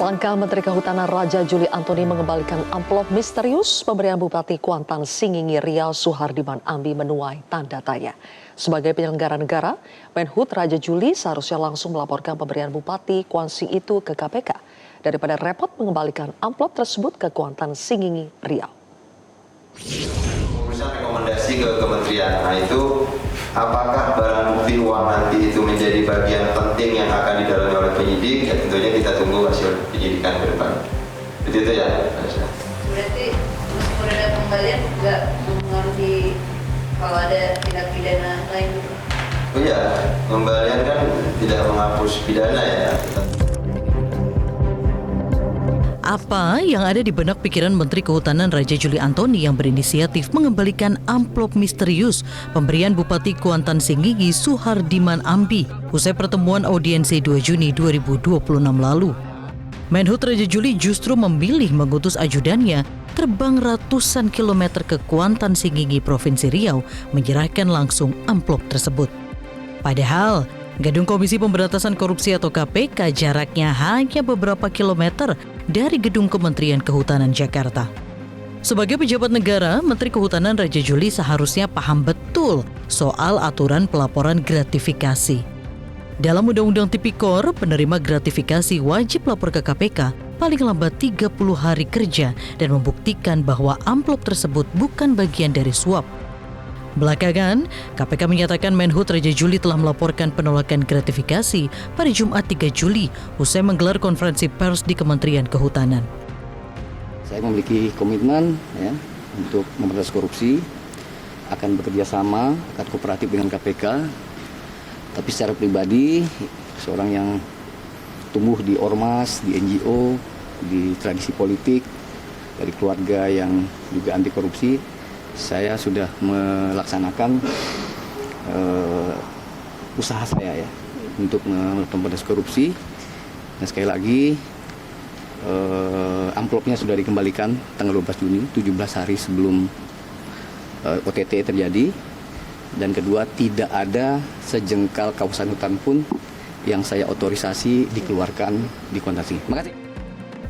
Langkah Menteri Kehutanan Raja Juli Antoni mengembalikan amplop misterius pemberian Bupati Kuantan Singingi Riau Suhardiman Ambi menuai tanda tanya. Sebagai penyelenggara negara, Menhut Raja Juli seharusnya langsung melaporkan pemberian Bupati Kuansing itu ke KPK daripada repot mengembalikan amplop tersebut ke Kuantan Singingi Riau. Urusan rekomendasi ke kementerian, itu apakah barang bukti uang nanti itu menjadi bagian penting yang akan didalami oleh penyidik? Ya tentunya kita tunggu hasil penyidikan ke depan. Itu ya. Berarti meskipun ada pengembalian nggak mempengaruhi kalau ada tindak pidana lain? Oh iya, pengembalian kan tidak menghapus pidana ya. Apa yang ada di benak pikiran Menteri Kehutanan Raja Juli Antoni yang berinisiatif mengembalikan amplop misterius pemberian Bupati Kuantan Singingi Suhardiman Ambi usai pertemuan audiensi 2 Juni 2026 lalu? Menhut Raja Juli justru memilih mengutus ajudannya terbang ratusan kilometer ke Kuantan Singingi, Provinsi Riau, menyerahkan langsung amplop tersebut. Padahal Gedung Komisi Pemberantasan Korupsi atau KPK jaraknya hanya beberapa kilometer dari Gedung Kementerian Kehutanan Jakarta. Sebagai pejabat negara, Menteri Kehutanan Raja Juli seharusnya paham betul soal aturan pelaporan gratifikasi. Dalam Undang-Undang Tipikor, penerima gratifikasi wajib lapor ke KPK paling lambat 30 hari kerja dan membuktikan bahwa amplop tersebut bukan bagian dari suap. Belakangan, KPK menyatakan Menhut Raja Juli telah melaporkan penolakan gratifikasi pada Jumat 3 Juli usai menggelar konferensi pers di Kementerian Kehutanan. Saya memiliki komitmen untuk memberantas korupsi, akan bekerja sama, akan kooperatif dengan KPK. Tapi secara pribadi, seorang yang tumbuh di ormas, di NGO, di tradisi politik, dari keluarga yang juga anti korupsi, saya sudah melaksanakan usaha saya untuk memberantas korupsi. Dan sekali lagi amplopnya sudah dikembalikan tanggal 12 Juni, 17 hari sebelum OTT terjadi. Dan kedua, tidak ada sejengkal kawasan hutan pun yang saya otorisasi dikeluarkan di Kuantan Singingi. Terima kasih.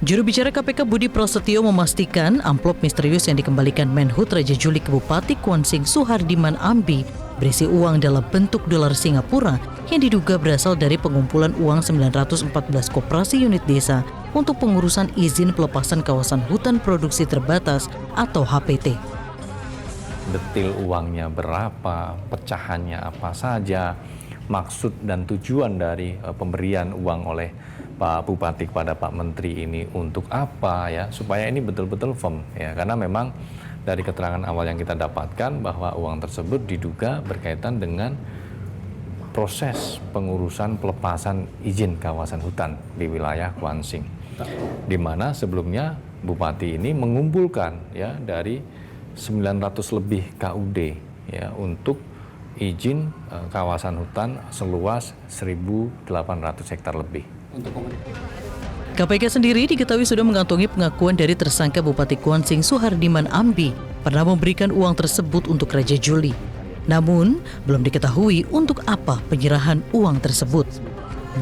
Juru bicara KPK Budi Prasetyo memastikan amplop misterius yang dikembalikan Menhut Raja Juli ke Bupati Kuansing Suhardiman Ambi berisi uang dalam bentuk dolar Singapura yang diduga berasal dari pengumpulan uang 914 koperasi unit desa untuk pengurusan izin pelepasan kawasan hutan produksi terbatas atau HPT. Detil uangnya berapa, pecahannya apa saja, maksud dan tujuan dari pemberian uang oleh Pak Bupati kepada Pak Menteri ini untuk apa ya, supaya ini betul-betul firm ya, karena memang dari keterangan awal yang kita dapatkan bahwa uang tersebut diduga berkaitan dengan proses pengurusan pelepasan izin kawasan hutan di wilayah Kuansing, di mana sebelumnya Bupati ini mengumpulkan ya dari 900 lebih KUD ya untuk izin kawasan hutan seluas 1.800 hektar lebih. KPK sendiri diketahui sudah mengantongi pengakuan dari tersangka Bupati Kuansing Suhardiman Ambi pernah memberikan uang tersebut untuk Raja Juli. Namun, belum diketahui untuk apa penyerahan uang tersebut.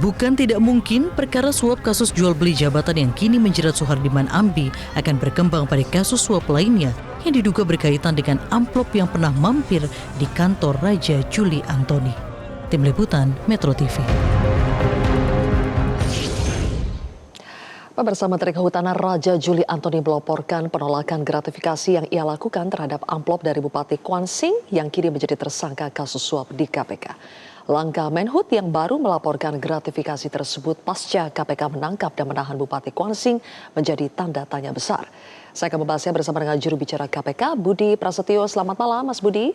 Bukan tidak mungkin perkara suap kasus jual beli jabatan yang kini menjerat Suhardiman Ambi akan berkembang pada kasus suap lainnya yang diduga berkaitan dengan amplop yang pernah mampir di kantor Raja Juli Antoni. Tim Liputan Metro TV. Bersama Menteri Kehutanan Raja Juli Antoni melaporkan penolakan gratifikasi yang ia lakukan terhadap amplop dari Bupati Kuansing yang kini menjadi tersangka kasus suap di KPK. Langkah Menhut yang baru melaporkan gratifikasi tersebut pasca KPK menangkap dan menahan Bupati Kuansing menjadi tanda tanya besar. Saya akan membahasnya bersama dengan juru bicara KPK, Budi Prasetyo. Selamat malam, Mas Budi.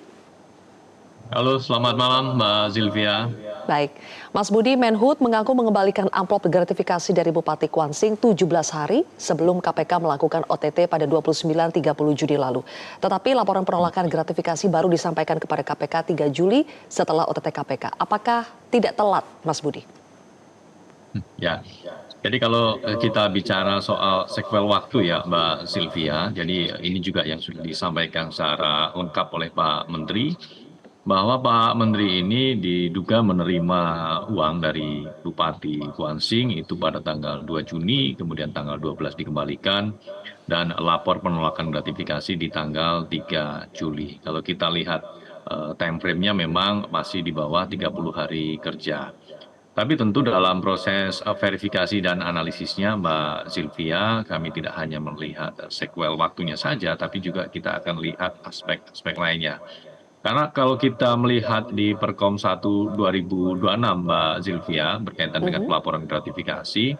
Halo, selamat malam Mbak Zilvia. Baik, Mas Budi, Menhut mengaku mengembalikan amplop gratifikasi dari Bupati Kuansing 17 hari sebelum KPK melakukan OTT pada 29-30 Juni lalu. Tetapi laporan penolakan gratifikasi baru disampaikan kepada KPK 3 Juli setelah OTT KPK. Apakah tidak telat, Mas Budi? Ya, jadi kalau kita bicara soal sequel waktu ya Mbak Zilvia, jadi ini juga yang sudah disampaikan secara lengkap oleh Pak Menteri. bahwa Pak Menteri ini diduga menerima uang dari Bupati Kuansing itu pada tanggal 2 Juni, kemudian tanggal 12 dikembalikan, dan lapor penolakan gratifikasi di tanggal 3 Juli. Kalau kita lihat time frame-nya memang masih di bawah 30 hari kerja. Tapi tentu dalam proses verifikasi dan analisisnya Mbak Sylvia, kami tidak hanya melihat sequel waktunya saja, tapi juga kita akan lihat aspek-aspek lainnya. Karena kalau kita melihat di Perkom 1 2026 Mbak Sylvia berkaitan dengan pelaporan gratifikasi,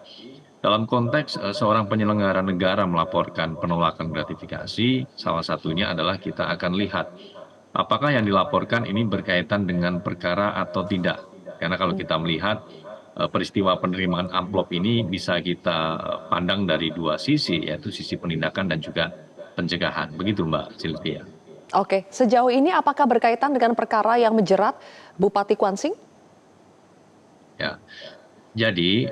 dalam konteks seorang penyelenggara negara melaporkan penolakan gratifikasi, salah satunya adalah kita akan lihat apakah yang dilaporkan ini berkaitan dengan perkara atau tidak. Karena kalau kita melihat peristiwa penerimaan amplop ini bisa kita pandang dari dua sisi, yaitu sisi penindakan dan juga pencegahan. Begitu Mbak Sylvia. Oke, sejauh ini apakah berkaitan dengan perkara yang menjerat Bupati Kuansing? Ya, jadi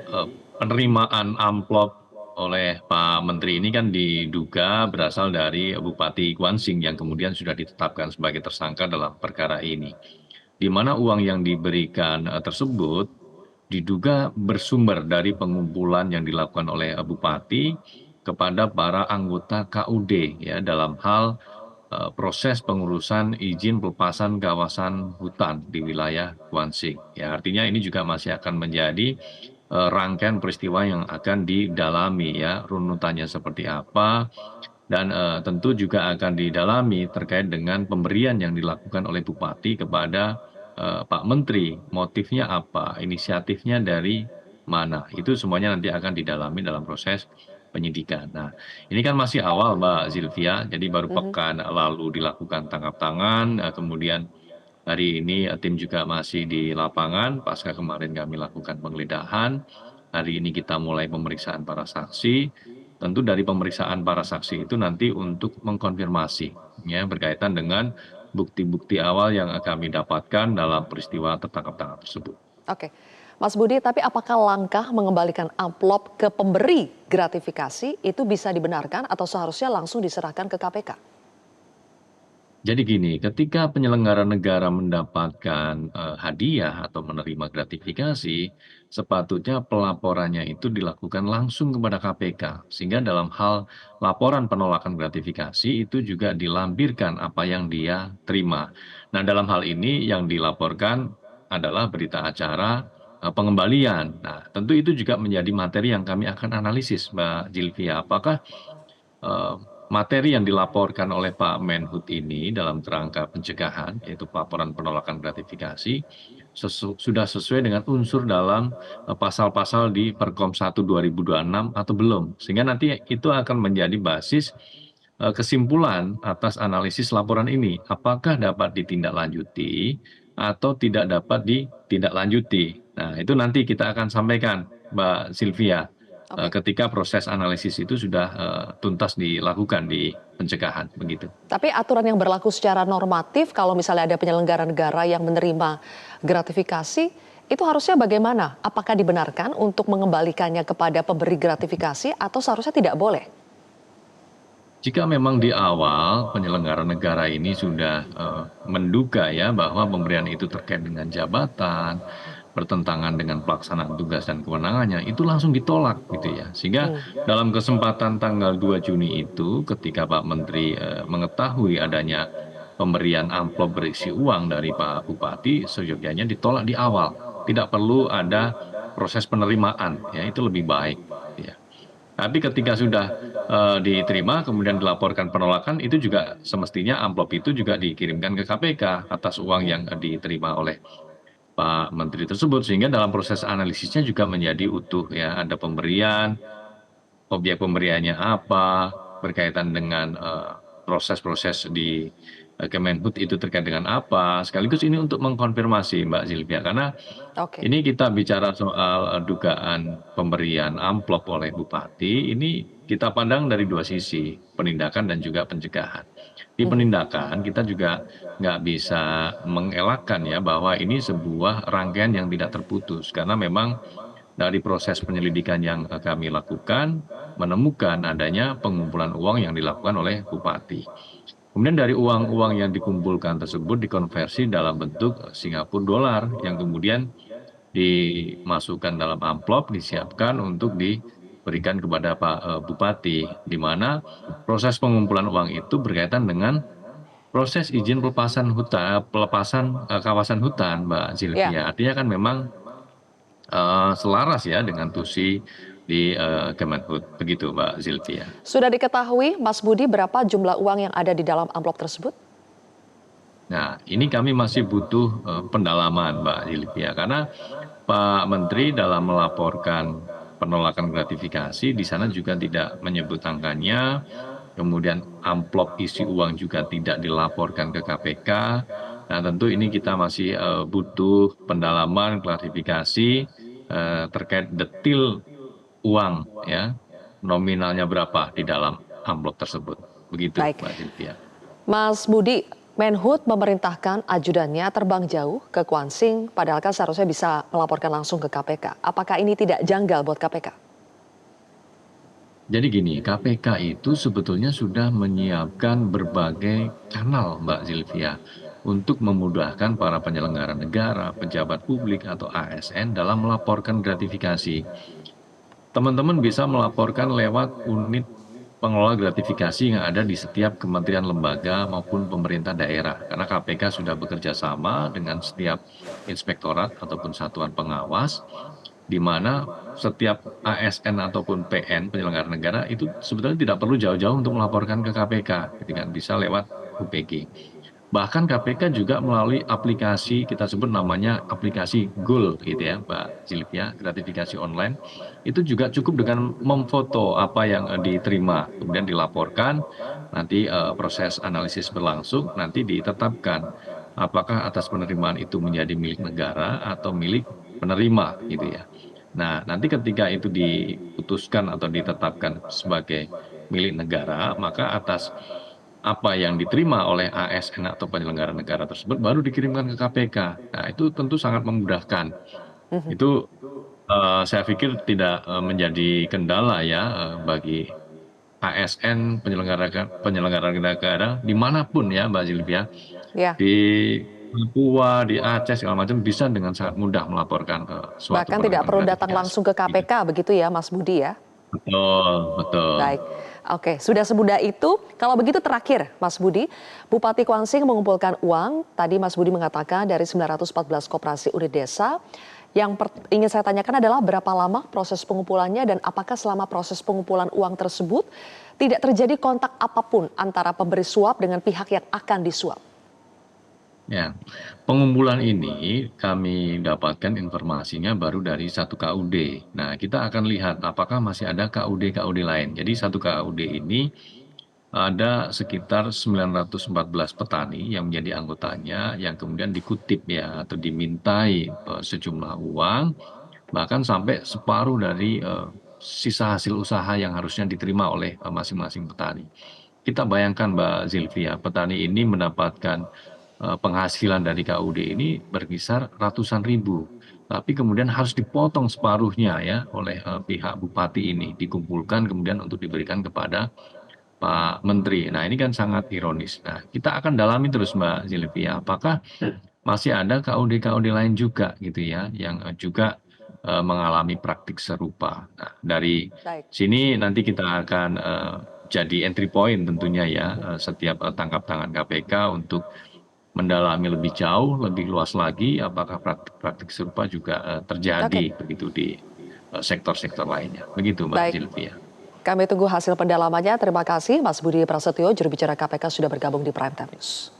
penerimaan amplop oleh Pak Menteri ini kan diduga berasal dari Bupati Kuansing yang kemudian sudah ditetapkan sebagai tersangka dalam perkara ini. Di mana uang yang diberikan tersebut diduga bersumber dari pengumpulan yang dilakukan oleh Bupati kepada para anggota KUD ya dalam hal proses pengurusan izin pelepasan kawasan hutan di wilayah Kuansing. Ya, artinya ini juga masih akan menjadi rangkaian peristiwa yang akan didalami ya, runutannya seperti apa, dan tentu juga akan didalami terkait dengan pemberian yang dilakukan oleh Bupati kepada Pak Menteri. Motifnya apa, inisiatifnya dari mana, itu semuanya nanti akan didalami dalam proses penyidikan. Nah, ini kan masih awal Mbak Sylvia, jadi baru pekan lalu dilakukan tangkap tangan, kemudian hari ini tim juga masih di lapangan, pasca kemarin kami lakukan penggeledahan, hari ini kita mulai pemeriksaan para saksi. Tentu dari pemeriksaan para saksi itu nanti untuk mengkonfirmasi ya berkaitan dengan bukti-bukti awal yang kami dapatkan dalam peristiwa tertangkap tangan tersebut. Oke, Mas Budi, tapi apakah langkah mengembalikan amplop ke pemberi gratifikasi itu bisa dibenarkan atau seharusnya langsung diserahkan ke KPK? Jadi gini, ketika penyelenggara negara mendapatkan hadiah atau menerima gratifikasi, sepatutnya pelaporannya itu dilakukan langsung kepada KPK. Sehingga dalam hal laporan penolakan gratifikasi itu juga dilampirkan apa yang dia terima. Nah, dalam hal ini yang dilaporkan adalah berita acara pengembalian. Nah, tentu itu juga menjadi materi yang kami akan analisis, Mbak Sylvia. Apakah materi yang dilaporkan oleh Pak Menhut ini dalam kerangka pencegahan, yaitu pelaporan penolakan gratifikasi, sudah sesuai dengan unsur dalam pasal-pasal di Perkom 1 2026 atau belum. Sehingga nanti itu akan menjadi basis kesimpulan atas analisis laporan ini. Apakah dapat ditindaklanjuti atau tidak dapat ditindaklanjuti. Nah, itu nanti kita akan sampaikan, Mbak Sylvia. Ketika proses analisis itu sudah tuntas dilakukan di pencegahan, begitu. Tapi aturan yang berlaku secara normatif kalau misalnya ada penyelenggara negara yang menerima gratifikasi, itu harusnya bagaimana? Apakah dibenarkan untuk mengembalikannya kepada pemberi gratifikasi atau seharusnya tidak boleh? Jika memang di awal penyelenggara negara ini sudah menduga ya bahwa pemberian itu terkait dengan jabatan, bertentangan dengan pelaksanaan tugas dan kewenangannya, itu langsung ditolak gitu ya. Sehingga dalam kesempatan tanggal 2 Juni itu ketika Pak Menteri mengetahui adanya pemberian amplop berisi uang dari Pak Bupati, seyogyanya ditolak di awal. Tidak perlu ada proses penerimaan, ya itu lebih baik. Ya. Tapi ketika sudah diterima, kemudian dilaporkan penolakan, itu juga semestinya amplop itu juga dikirimkan ke KPK atas uang yang diterima oleh Pak Menteri tersebut, sehingga dalam proses analisisnya juga menjadi utuh ya, ada pemberian, objek pemberiannya apa, berkaitan dengan proses-proses di Kemenhut itu terkait dengan apa, sekaligus ini untuk mengkonfirmasi Mbak Sylvia, karena ini kita bicara soal dugaan pemberian amplop oleh Bupati, ini kita pandang dari dua sisi, penindakan dan juga pencegahan. Di penindakan kita juga nggak bisa mengelakkan ya bahwa ini sebuah rangkaian yang tidak terputus, karena memang dari proses penyelidikan yang kami lakukan menemukan adanya pengumpulan uang yang dilakukan oleh Bupati. Kemudian dari uang-uang yang dikumpulkan tersebut dikonversi dalam bentuk Singapura dolar yang kemudian dimasukkan dalam amplop, disiapkan untuk diberikan kepada Pak Bupati, di mana proses pengumpulan uang itu berkaitan dengan proses izin pelepasan kawasan hutan, Mbak Ya. Zilvia. Artinya kan memang selaras ya dengan tusi di Kemenhub, begitu Mbak Zilvia. Sudah diketahui, Mas Budi, berapa jumlah uang yang ada di dalam amplop tersebut? Nah, ini kami masih butuh pendalaman Mbak Zilvia, karena Pak Menteri dalam melaporkan penolakan gratifikasi di sana juga tidak menyebut angkanya, kemudian amplop isi uang juga tidak dilaporkan ke KPK. Nah, tentu ini kita masih butuh pendalaman, klarifikasi terkait detil uang, ya, nominalnya berapa di dalam amplop tersebut. Begitu, Baik. Mbak Zilvia. Mas Budi, Menhub memerintahkan ajudannya terbang jauh ke Kuansing, padahal kan seharusnya bisa melaporkan langsung ke KPK. Apakah ini tidak janggal buat KPK? Jadi gini, KPK itu sebetulnya sudah menyiapkan berbagai kanal, Mbak Zilvia, untuk memudahkan para penyelenggara negara, pejabat publik atau ASN dalam melaporkan gratifikasi. Teman-teman bisa melaporkan lewat unit pengelola gratifikasi yang ada di setiap kementerian lembaga maupun pemerintah daerah. Karena KPK sudah bekerja sama dengan setiap inspektorat ataupun satuan pengawas, di mana setiap ASN ataupun PN penyelenggara negara itu sebetulnya tidak perlu jauh-jauh untuk melaporkan ke KPK, gitu kan, bisa lewat UPG. Bahkan KPK juga melalui aplikasi, kita sebut namanya aplikasi GOL gitu ya Mbak Zilvia, gratifikasi online, itu juga cukup dengan memfoto apa yang diterima, kemudian dilaporkan, nanti proses analisis berlangsung, nanti ditetapkan apakah atas penerimaan itu menjadi milik negara atau milik penerima gitu ya. Nah, nanti ketika itu diputuskan atau ditetapkan sebagai milik negara, maka atas apa yang diterima oleh ASN atau penyelenggara negara tersebut baru dikirimkan ke KPK. Nah, itu tentu sangat memudahkan. Itu saya pikir tidak menjadi kendala ya bagi ASN penyelenggara negara dimanapun ya Mbak Zilvia, Ya, di Papua, di Aceh segala macam bisa dengan sangat mudah melaporkan suatu bahkan tidak perlu penolakan datang gratifikasi. langsung ke KPK, begitu ya Mas Budi ya? Betul, betul. Baik, oke, sudah semudah itu. Kalau begitu terakhir, Mas Budi, Bupati Kuansing mengumpulkan uang. Tadi Mas Budi mengatakan dari 914 koperasi unit desa. Yang ingin saya tanyakan adalah berapa lama proses pengumpulannya dan apakah selama proses pengumpulan uang tersebut tidak terjadi kontak apapun antara pemberi suap dengan pihak yang akan disuap? Ya, pengumpulan ini kami dapatkan informasinya baru dari satu KUD. Nah, kita akan lihat apakah masih ada KUD-KUD lain. Jadi satu KUD ini ada sekitar 914 petani yang menjadi anggotanya yang kemudian dikutip ya atau dimintai sejumlah uang, bahkan sampai separuh dari sisa hasil usaha yang harusnya diterima oleh masing-masing petani. Kita bayangkan Mbak Zilvia, petani ini mendapatkan penghasilan dari KUD ini berkisar ratusan ribu, tapi kemudian harus dipotong separuhnya ya oleh pihak bupati ini, dikumpulkan kemudian untuk diberikan kepada Pak Menteri. Nah, ini kan sangat ironis. Nah, kita akan dalami terus Mbak Zilvia, apakah masih ada KUD-KUD lain juga gitu ya, yang juga mengalami praktik serupa. Nah, dari Baik. sini nanti kita akan jadi entry point tentunya ya, setiap tangkap tangan KPK untuk mendalami lebih jauh, lebih luas lagi, apakah praktik-praktik serupa juga terjadi begitu di sektor-sektor lainnya. Begitu Mbak Baik. Zilvia. Kami tunggu hasil pendalamannya. Terima kasih Mas Budi Prasetyo, juru bicara KPK sudah bergabung di Prime Time News.